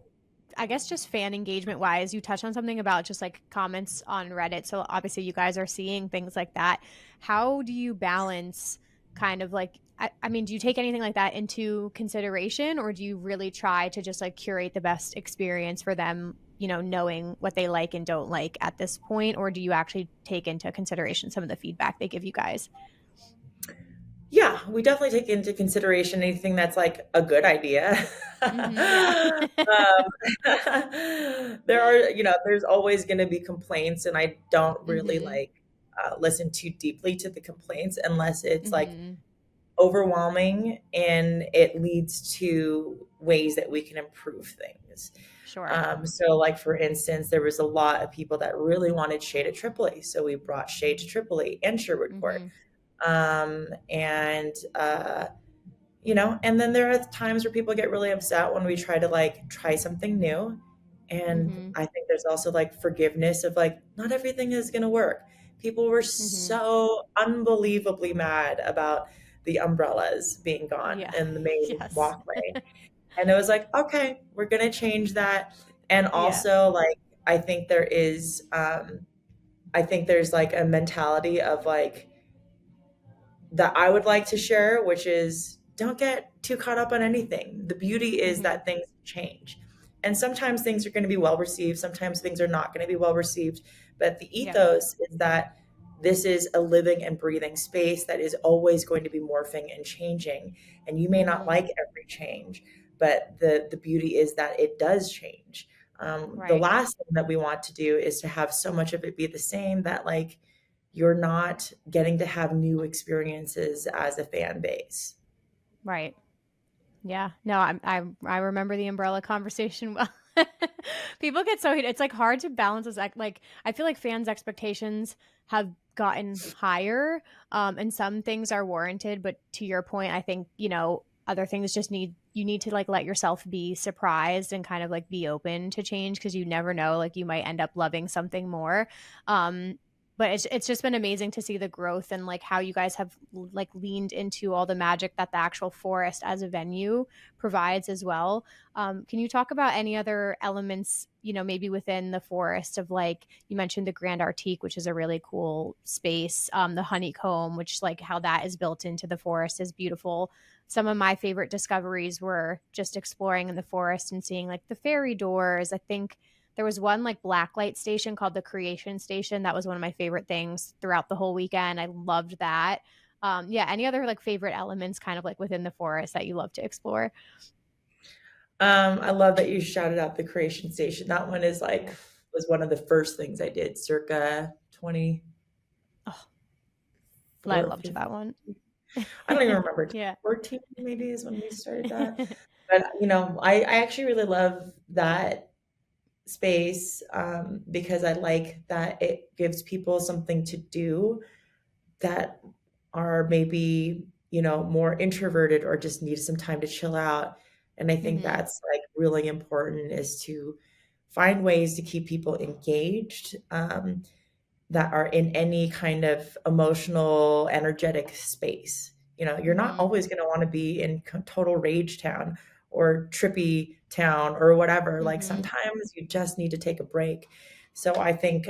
I guess just fan engagement wise, you touched on something about just like comments on Reddit. So obviously you guys are seeing things like that. How do you balance kind of like I mean, do you take anything like that into consideration, or do you really try to just like curate the best experience for them, knowing what they like and don't like at this point, or do you actually take into consideration some of the feedback they give you guys? Yeah, we definitely take into consideration anything that's like a good idea. Yeah. There are, there's always going to be complaints, and I don't really Mhm. like listen too deeply to the complaints unless it's like Mhm. overwhelming and it leads to ways that we can improve things. Sure. So, like for instance, there was a lot of people that really wanted shade at Tripolee, so we brought shade to Tripolee and Sherwood Court. Mhm. And and then there are times where people get really upset when we try to like try something new. And Mhm. I think there's also like forgiveness of like, not everything is going to work. People were Mhm. so unbelievably mad about the umbrellas being gone Yeah. in the main Yes. walkway. And it was like, okay, we're going to change that. And Yeah. also, like, I think there is, I think there's like a mentality of like, that I would like to share, which is don't get too caught up on anything. The beauty is Mhm. that things change. And sometimes things are going to be well received, sometimes things are not going to be well received. But the Yeah. ethos is that this is a living and breathing space that is always going to be morphing and changing. And you may not Mhm. like every change, but the beauty is that it does change. The Right. last thing that we want to do is to have so much of it be the same that like you're not getting to have new experiences as a fan base. Right. Yeah. No, I remember the umbrella conversation well. People get so heated. It's like hard to balance this like I feel like fans' expectations have gotten higher. And some things are warranted, but to your point, I think, other things just you need to like let yourself be surprised and kind of like be open to change, because you never know, like you might end up loving something more. Um but it's just been amazing to see the growth and like how you guys have like leaned into all the magic that the actual forest as a venue provides as well. Can you talk about any other elements, maybe within the forest, of like you mentioned the Grand Artique, which is a really cool space, the Honeycomb, which like how that is built into the forest is beautiful. Some of my favorite discoveries were just exploring in the forest and seeing like the fairy doors. I think there was one like blacklight station called the Creation Station. That was one of my favorite things throughout the whole weekend. I loved that. Yeah, any other like favorite elements kind of like within the forest that you love to explore? I love that you shouted out the Creation Station. That one is like Yeah. was one of the first things I did circa 24 Oh, I or loved 15. that one. I don't even remember. Yeah. 14 maybe is when we started that. But I actually really love that space because I like that it gives people something to do that are maybe, more introverted or just need some time to chill out. And I think Hmm. that's like really important is to find ways to keep people engaged that are in any kind of emotional, energetic space. You're not Hmm. always going to want to be in total rage town or trippy town or whatever. Like Hmm. sometimes you just need to take a break. So I think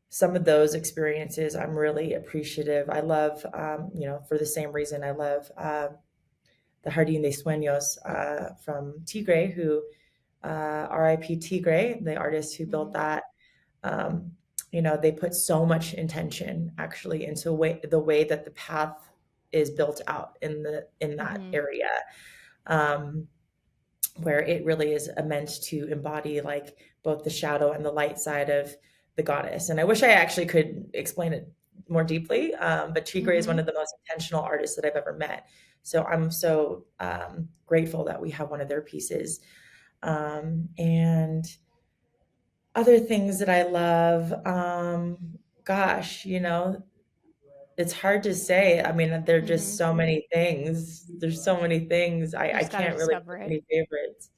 some of those experiences I'm really appreciative. I love, for the same reason I love the Jardín de Sueños from Tigre, who RIP Tigre, the artist who built Hmm. that. Um, they put so much intention actually into the way that the path is built out in that Hmm. area. Um, where it really is meant to embody like both the shadow and the light side of the goddess. And I wish I actually could explain it more deeply. But Tigre is one Mm-hmm. of the most intentional artists that I've ever met. So I'm so grateful that we have one of their pieces. And other things that I love, gosh, it's hard to say. I mean, there are Mm-hmm. just so many things. There's so many things. You I just got to can't really discover pick it. any favorites.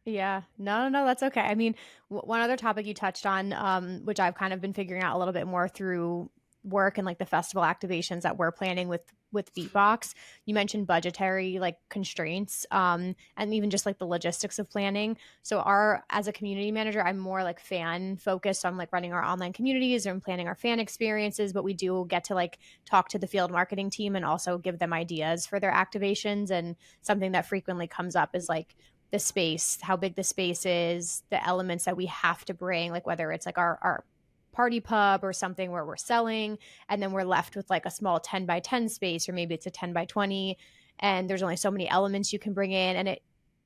Yeah, no, that's okay. I mean, one other topic you touched on, which I've kind of been figuring out a little bit more through work and like the festival activations that we're planning with Beatbox. You mentioned budgetary like constraints, and even just like the logistics of planning. So our as a community manager, I'm more like fan focused on like running our online communities and planning our fan experiences, but we do get to like talk to the field marketing team and also give them ideas for their activations. And something that frequently comes up is like the space, how big the space is, the elements that we have to bring, like whether it's like our party pub or something where we're selling, and then we're left with like a small 10 by 10 space, or maybe it's a 10 by 20, and there's only so many elements you can bring in. And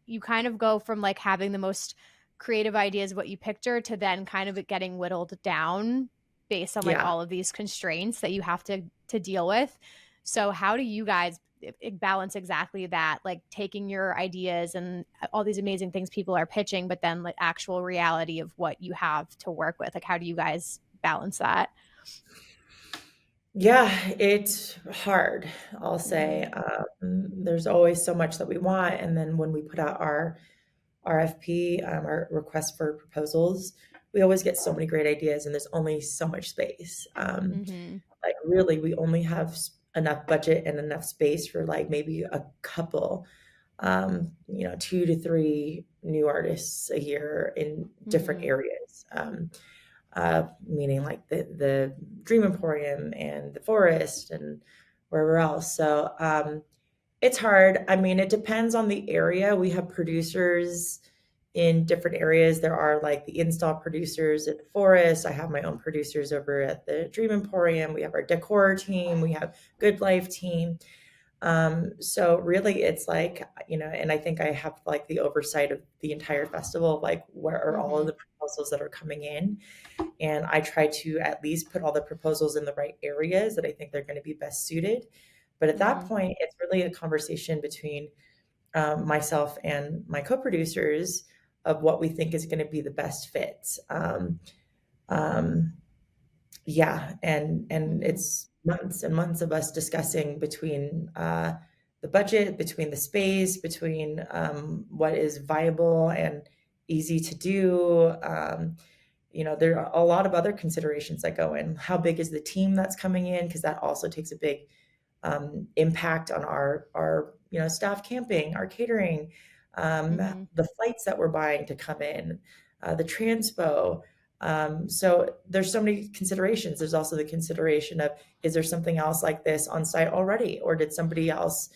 you kind of go from like having the most creative ideas of what you picture to then kind of it getting whittled down based on like Yeah. all of these constraints that you have to deal with. So how do you guys balance exactly that, like taking your ideas and all these amazing things people are pitching, but then like actual reality of what you have to work with? Like, how do you guys balance that? Yeah, it's hard, I'll Mm-hmm. say. There's always so much that we want. And then when we put out our RFP, our request for proposals, we always get so many great ideas, and there's only so much space. Mm-hmm. Like, really, we only have enough budget and enough space for like maybe a couple, 2 to 3 new artists a year in different Mm-hmm. areas. Meaning like the Dream Emporium and the Forest and wherever else. So it's hard. I mean, it depends on the area. We have producers in different areas. There are like the install producers at the Forest. I have my own producers over at the Dream Emporium. We have our decor team. We have Good Life team. So really it's like, and I think I have like the oversight of the entire festival, like where are all of Mm-hmm. the proposals that are coming in. And I try to at least put all the proposals in the right areas that I think they're going to be best suited. But at that Mm-hmm. point, it's really a conversation between myself and my co-producers of what we think is going to be the best fit. Um, yeah, and Mm-hmm. it's months and months of us discussing between the budget, between the space, between what is viable and easy to do. There are a lot of other considerations that go in. How big is the team that's coming in? Because that also takes a big impact on our staff camping, our catering, Mm-hmm. the flights that we're buying to come in, the transpo. So there's so many considerations. There's also the consideration of, is there something else like this on site already, or did somebody else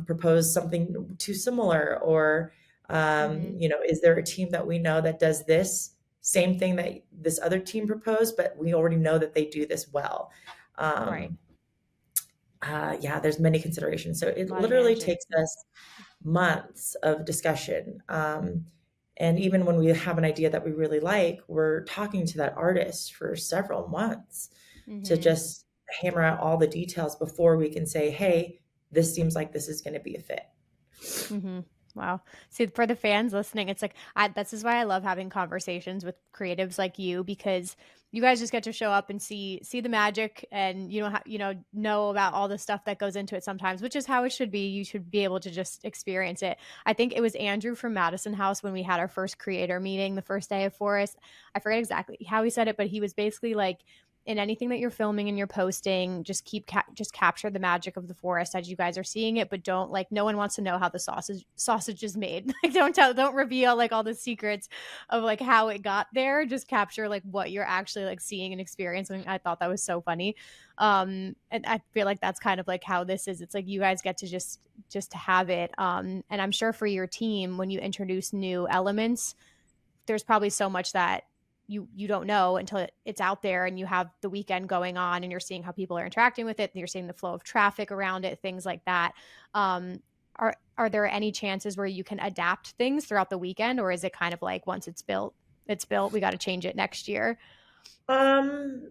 propose something too similar, or Mm-hmm. is there a team that we know that does this same thing that this other team proposed, but we already know that they do this well. Right. Um, yeah, there's many considerations. So A it lot of literally managing. takes us months of discussion. And even when we have an idea that we really like, we're talking to that artist for several months to Mm-hmm. just hammer out all the details before we can say, hey, this seems like this is going to be a fit. Mm-hmm. Wow. See, for the fans listening, it's like this is why I love having conversations with creatives like you, because you guys just get to show up and see the magic, and you don't know about all the stuff that goes into it sometimes, which is how it should be. You should be able to just experience it. I think it was Andrew from Madison House when we had our first creator meeting the first day of Forest. I forget exactly how he said it, but he was basically like, in anything that you're filming and you're posting, just just capture the magic of the forest as you guys are seeing it, but don't, like, no one wants to know how the sausage is made. Like, don't reveal like all the secrets of like how it got there. Just capture like what you're actually like seeing and experiencing. I thought that was so funny. And I feel like that's kind of like how this is. It's like you guys get to just have it. And I'm sure for your team, when you introduce new elements, there's probably so much that you don't know until it's out there and you have the weekend going on and you're seeing how people are interacting with it, and you're seeing the flow of traffic around it, things like that. um are there any chances where you can adapt things throughout the weekend, or is it kind of like once it's built, we got to change it next year?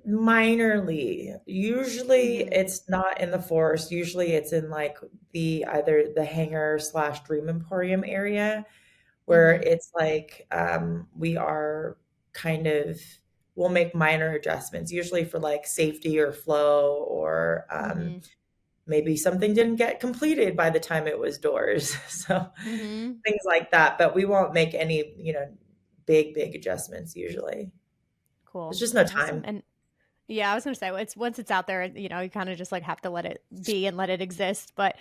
Minorly. Usually Mm-hmm. it's not in the forest. Usually it's in like the either the Hangar slash Dream Emporium area where Mm-hmm. it's like we are kind of we'll make minor adjustments, usually for like safety or flow or Mm-hmm. maybe something didn't get completed by the time it was doors. So Mm-hmm. things like that. But we won't make any, big adjustments usually. There's Cool. just no Awesome. time. And yeah, I was gonna say it's once it's out there, you kind of just like have to let it be and let it exist. But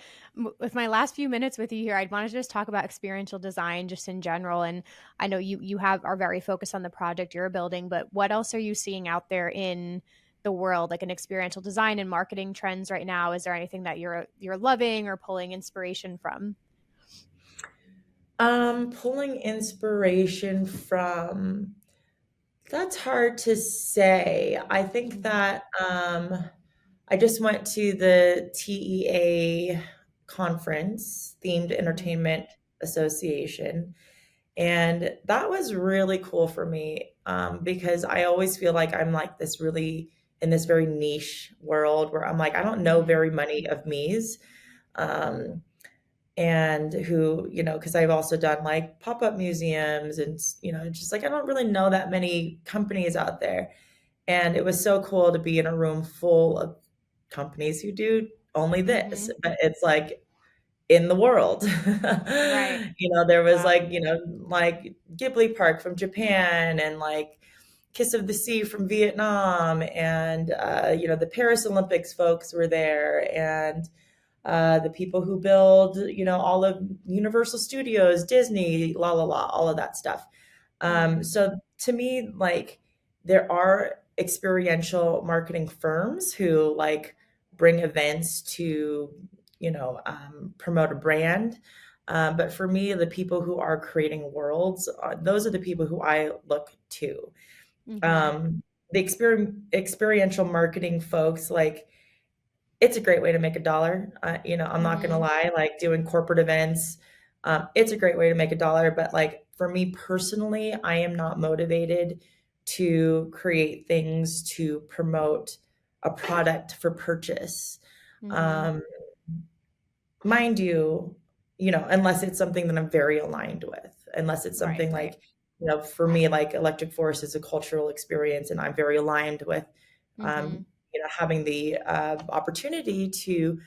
with my last few minutes with you here, I'd want to just talk about experiential design just in general. And I know you are very focused on the project you're building, but what else are you seeing out there in the world, like in experiential design and marketing trends right now? Is there anything that you're loving or pulling inspiration from? Pulling inspiration from, that's hard to say. I think Mm-hmm. that I just went to the TEA conference, Themed Mm-hmm. Entertainment Association, and that was really cool for me because I always feel like I'm like this really in this very niche world where I'm like, I don't know Mm-hmm. very many of me's. Um, and who, because I've also done like pop-up museums and, just like I don't really know that many companies out there. And it was so cool to be in a room full of companies who do only this, Mm-hmm. but it's like in the world. Right. There was Wow. like, like Ghibli Park from Japan and like Kiss of the Sea from Vietnam and the Paris Olympics folks were there and the people who build, all of Universal Studios, Disney, la la la, all of that stuff. Mm-hmm. So to me, like there are experiential marketing firms who like bring events to, promote a brand. But for me, the people who are creating worlds, those are the people who I look to. Mm-hmm. Um, the experiential marketing folks, like it's a great way to make a dollar. I'm not gonna Mm-hmm. lie, like doing corporate events, it's a great way to make a dollar. But like for me personally, I am not motivated to create things to promote a product for purchase. Mm-hmm. Um, mind you, unless it's something that I'm very aligned with, unless it's Right. something Right. like, for me, like Electric Forest is a cultural experience, and I'm very aligned with, Mm-hmm. having the opportunity to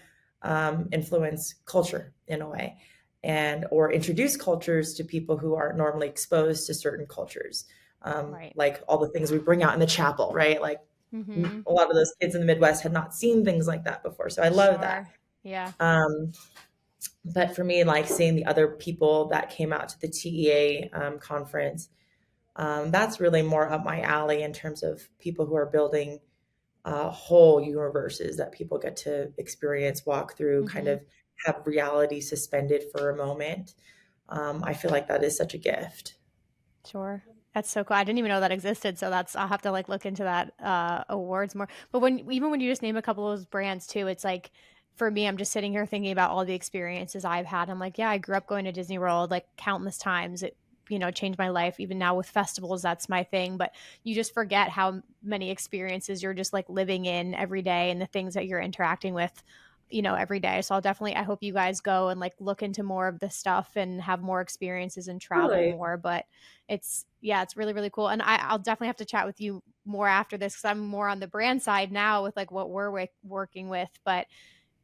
influence culture in a way, and or introduce cultures to people who aren't normally exposed to certain cultures, Right. like all the things we bring out in the chapel, right? Like Mm-hmm. a lot of those kids in the Midwest had not seen things like that before, so I love that. Sure. Yeah. Um, but for me, like seeing the other people that came out to the TEA conference, that's really more up my alley in terms of people who are building whole universes that people get to experience, walk through, kind Mm-hmm. of have reality suspended for a moment. I feel like that is such a gift. Sure. That's so cool. I didn't even know that existed. So that's I'll have to like look into that awards more. But even when you just name a couple of those brands too, it's like for me, I'm just sitting here thinking about all the experiences I've had. I'm like, yeah, I grew up going to Disney World like countless times. It changed my life. Even now with festivals, that's my thing. But you just forget how many experiences you're just like living in every day and the things that you're interacting with every day. So I hope you guys go and like look into more of this stuff and have more experiences and travel Totally. more. But it's really, really cool. And I'll definitely have to chat with you more after this because I'm more on the brand side now with like what we're working with. But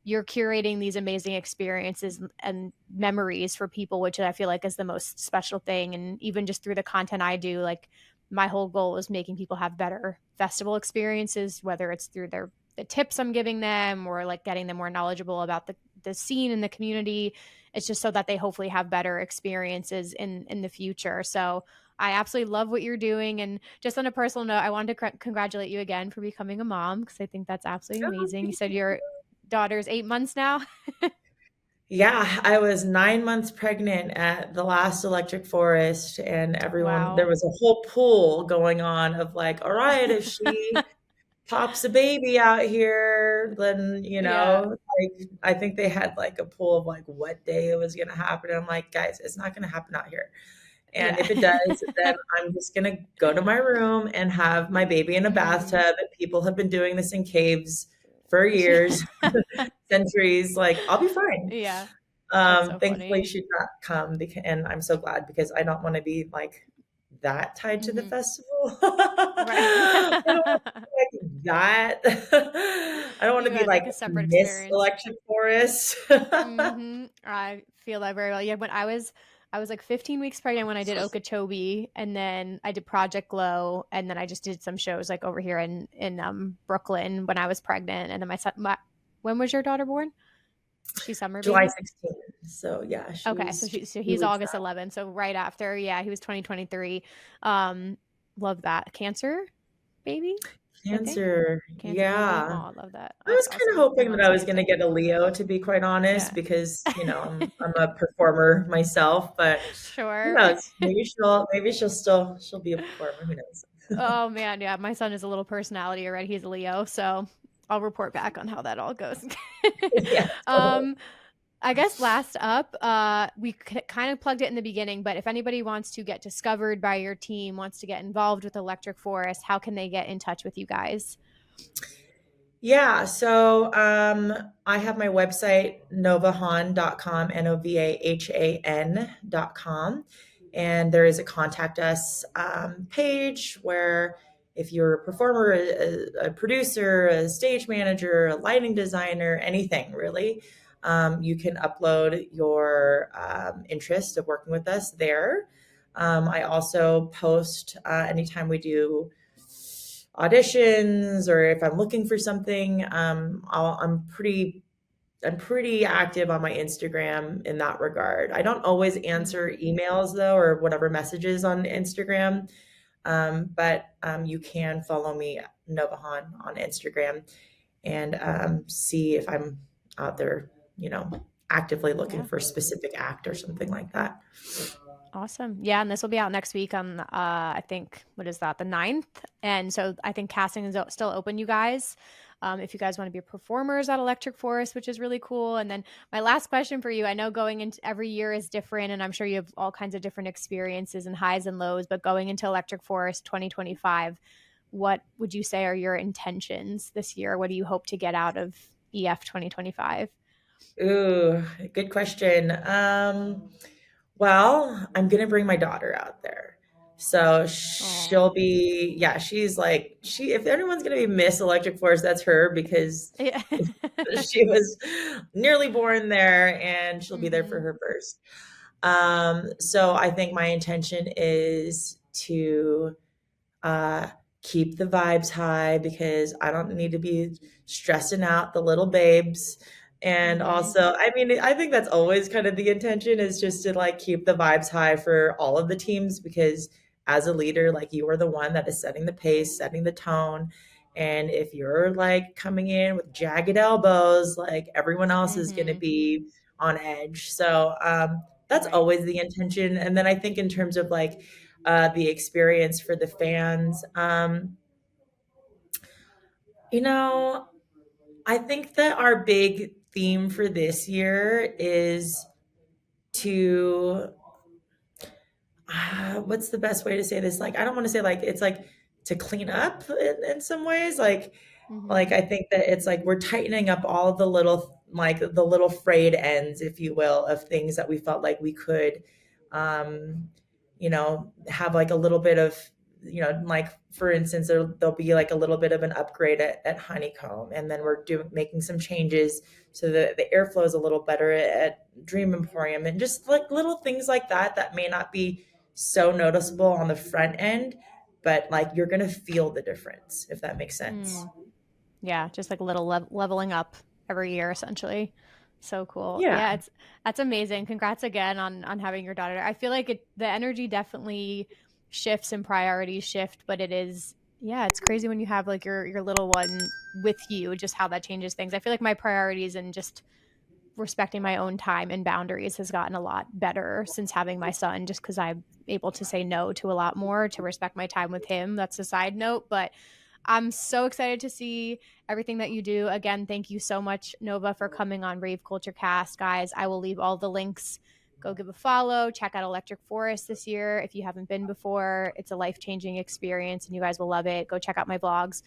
you're curating these amazing experiences and memories for people, which I feel like is the most special thing. And even just through the content I do, like my whole goal is making people have better festival experiences, whether it's through the tips I'm giving them or like getting them more knowledgeable about the scene and the community. It's just so that they hopefully have better experiences in the future. So I absolutely love what you're doing. And just on a personal note, I wanted to congratulate you again for becoming a mom because I think that's absolutely Oh, amazing. You thank said you. your daughter's 8 months now. Yeah, I was 9 months pregnant at the last Electric Forest, and there Wow. was a whole pool going on of like, all right, if she pops a baby out here, then, Yeah. like, I think they had like a pool of like what day it was going to happen. And I'm like, guys, it's not going to happen out here. And Yeah. if it does, then I'm just going to go to my room and have my baby in a bathtub. Mhm. And people have been doing this in caves for years, centuries. Like, I'll be fine. Yeah. That's so Thankfully, funny. she did not come, and I'm so glad because I don't want to be like that tied to the Mhm. festival. Right. I don't want to be like that. I don't want to You be had like like a separate Miss experience. Electric Forest. I feel that very well. Yeah, when I was like 15 weeks pregnant when I did Okeechobee, and then I did Project Glow, and then I just did some shows like over here in Brooklyn when I was pregnant, and then when was your daughter born? Is she summer July baby? 16th. So yeah, she Okay, so was she just so a few he's weeks August 11th, so right after. Yeah, he was 2023. Um, love that cancer baby. I think Cancer. cancer baby. Oh, Yeah. I love that. I That's was kind of awesome. Your hoping that mom's I was gonna be going to so get a happy. Leo, to be quite honest, Yeah. because I'm a performer myself. But who Sure. knows? Maybe she'll be a performer. Who knows? Oh man, yeah, my son is a little personality already. He's a Leo, so I'll report back on how that all goes. Yeah, totally. um, I guess last up, we kind of plugged it in the beginning, but if anybody wants to get discovered by your team, wants to get involved with Electric Forest, how can they get in touch with you guys? Yeah, so I have my website, novahan.com, novahan.com. And there is a contact us page where if you're a performer, a producer, a stage manager, a lighting designer, anything really, you can upload your interest of working with us there. I also post anytime we do auditions or if I'm looking for something. I'm pretty active on my Instagram in that regard. I don't always Mhm. answer emails though, or whatever messages on Instagram. But you can follow me, Novahan, on Instagram, and see if I'm out there, actively looking Yeah. for a specific act or something like that. Awesome. Yeah, and this will be out next week on I think what is that, the 9th? And so I think casting is still open, you guys. If you guys want to be performers at Electric Forest, which is really cool. And then my last question for you, I know going into every year is different, and I'm sure you have all kinds of different experiences and highs and lows, but going into Electric Forest 2025, what would you say are your intentions this year? What do you hope to get out of EF 2025? Ooh, good question. Well, I'm gonna bring my daughter out there. So Oh. yeah, she's like, if anyone's gonna be Miss Electric Force, that's her because Yeah. she was nearly born there and she'll be there for Mhm. her first. So I think my intention is to uh, keep the vibes high because I don't need to be stressing out the little babes. And Mhm. also, I mean, I think that's always kind of the intention is just to like keep the vibes high for all of the teams because as a leader, like you are the one that is setting the pace, setting the tone. And if you're like coming in with jagged elbows, like everyone else is going to Mhm. be on edge. So that's Right. always the intention. And then I think in terms of like the experience for the fans. You know, I think that our big theme for this year is to what's the best way to say this? Like, I don't want to say like it's like to clean up in some ways. Like Mhm. I think that it's like we're tightening up all of the little frayed ends, if you will, of things that we felt like we could, um, have like a little bit of, like for instance, there'll be like a little bit of an upgrade at Honeycomb, and then we're doing making some changes so that the airflow is a little better at Dream Emporium, and just like little things like that that may not be so noticeable on the front end, but like you're gonna feel the difference if that makes sense. Mm. Yeah, just like a little leveling up every year essentially. So cool. Yeah. Yeah, it's that's amazing. Congrats again on having your daughter. I feel like the energy definitely shifts and priorities shift, but it is yeah, it's crazy when you have like your little one with you, just how that changes things. I feel like my priorities and just respecting my own time and boundaries has gotten a lot better since having my son, just because I'm able to say no to a lot more to respect my time with him. That's a side note, but I'm so excited to see everything that you do. Again, thank you so much, Nova, for coming on Rave Culture Cast. Guys, I will leave all the links Go give a follow. Check out Electric Forest this year if you haven't been before. It's a life-changing experience and you guys will love it. Go check out my vlogs.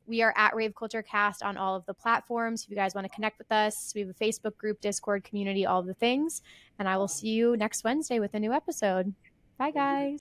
We are at Rave Culture Cast on all of the platforms. If you guys want to connect with us, we have a Facebook group, Discord, community, all of the things. And I will see you next Wednesday with a new episode. Bye, guys.